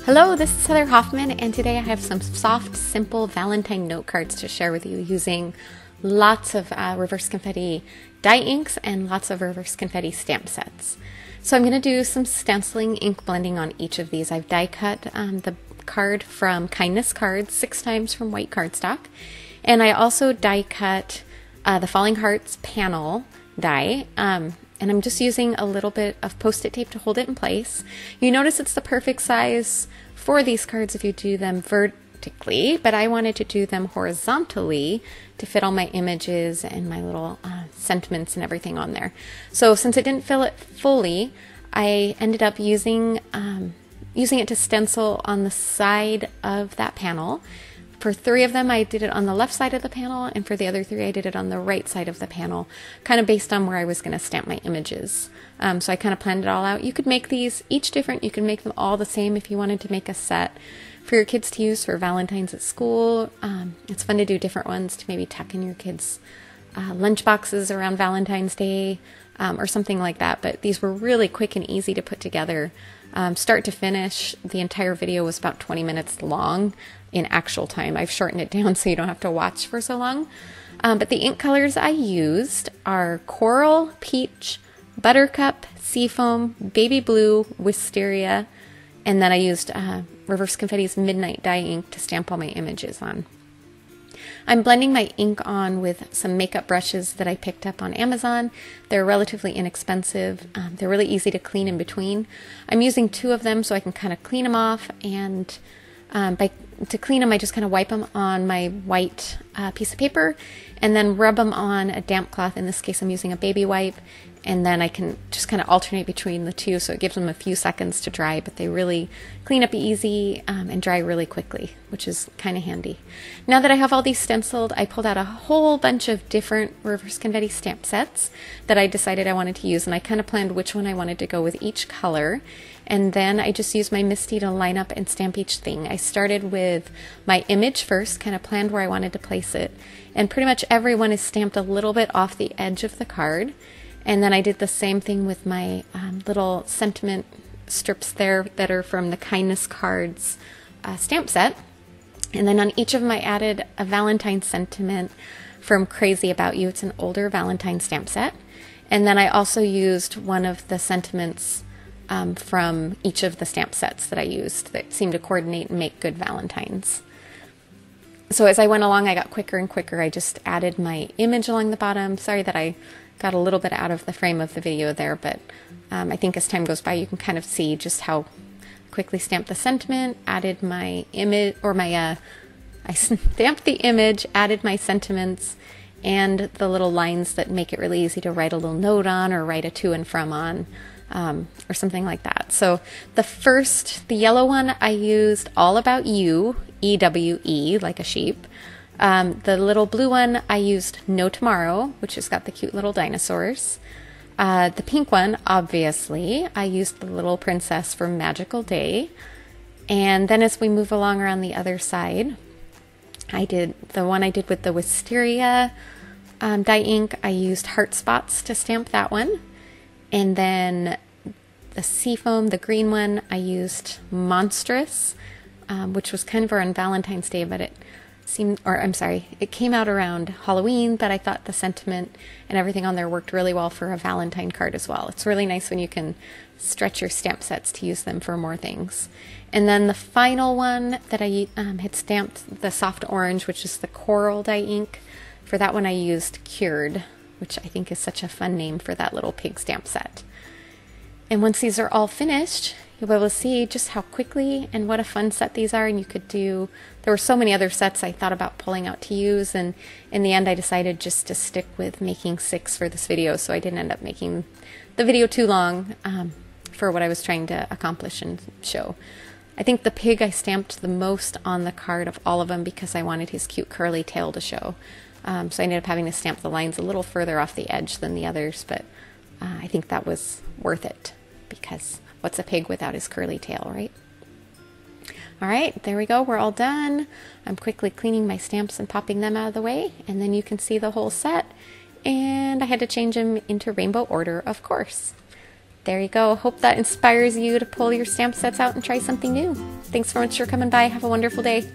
Hello, this is Heather Hoffman, and today I have some soft, simple Valentine note cards to share with you using lots of reverse confetti die inks and lots of reverse confetti stamp sets. So I'm going to do some stenciling ink blending on each of these. I've die cut the card from Kindness Cards 6 times from white cardstock, and I also die cut the Falling Hearts panel die. And I'm just using a little bit of Post-it tape to hold it in place. You notice it's the perfect size for these cards if you do them vertically, but I wanted to do them horizontally to fit all my images and my little sentiments and everything on there. So since it didn't fill it fully, I ended up using it to stencil on the side of that panel. For 3 of them, I did it on the left side of the panel, and for the other 3, I did it on the right side of the panel, kind of based on where I was going to stamp my images. So I kind of planned it all out. You could make these each different. You could make them all the same if you wanted to make a set for your kids to use for Valentine's at school. It's fun to do different ones to maybe tuck in your kids' lunch boxes around Valentine's Day or something like that. But these were really quick and easy to put together. Start to finish, the entire video was about 20 minutes long in actual time. I've shortened it down so you don't have to watch for so long. But the ink colors I used are Coral, Peach, Buttercup, Seafoam, Baby Blue, Wisteria, and then I used Reverse Confetti's Midnight Die ink to stamp all my images on. I'm blending my ink on with some makeup brushes that I picked up on Amazon. They're relatively inexpensive. They're really easy to clean in between. I'm using 2 of them so I can kind of clean them off, and to clean them I just kind of wipe them on my white piece of paper and then rub them on a damp cloth. In this case I'm using a baby wipe, and then I can just kind of alternate between the 2 so it gives them a few seconds to dry, but they really clean up easy and dry really quickly, which is kind of handy. Now that I have all these stenciled, I pulled out a whole bunch of different reverse confetti stamp sets that I decided I wanted to use, and I kind of planned which one I wanted to go with each color, and then I just used my Misty to line up and stamp each thing. I started with my image first, kind of planned where I wanted to place it, and pretty much everyone is stamped a little bit off the edge of the card. And then I did the same thing with my little sentiment strips there that are from the Kindness Cards stamp set. And then on each of them I added a Valentine sentiment from Crazy About You. It's an older Valentine stamp set. And then I also used one of the sentiments from each of the stamp sets that I used that seemed to coordinate and make good Valentines. So as I went along, I got quicker and quicker. I just added my image along the bottom. Sorry that I got a little bit out of the frame of the video there, but I think as time goes by you can kind of see just how quickly stamped the sentiment, added my image, or I stamped the image, added my sentiments, and the little lines that make it really easy to write a little note on or write a to and from on, or something like that. So the yellow one, I used All About You, E-W-E, like a sheep. The little blue one, I used No Tomorrow, which has got the cute little dinosaurs. The pink one, obviously, I used the little princess from Magical Day. And then as we move along around the other side, I did the one I did with the Wisteria die ink. I used Heart Spots to stamp that one. And then the Seafoam, the green one, I used Monstrous, which was kind of around Valentine's Day, but it came out around Halloween, but I thought the sentiment and everything on there worked really well for a Valentine card as well. It's really nice when you can stretch your stamp sets to use them for more things. And then the final one that I had stamped, the soft orange, which is the Coral die ink. For that one I used Cured, which I think is such a fun name for that little pig stamp set. And once these are all finished, you'll be able to see just how quickly and what a fun set these are. And you could do, there were so many other sets I thought about pulling out to use, and in the end I decided just to stick with making 6 for this video, so I didn't end up making the video too long for what I was trying to accomplish and show. I think the pig I stamped the most on the card of all of them because I wanted his cute curly tail to show. So I ended up having to stamp the lines a little further off the edge than the others, but I think that was worth it, because what's a pig without his curly tail, right? All right, there we go. We're all done. I'm quickly cleaning my stamps and popping them out of the way, and then you can see the whole set. And I had to change them into rainbow order, of course. There you go. Hope that inspires you to pull your stamp sets out and try something new. Thanks so much for coming by. Have a wonderful day.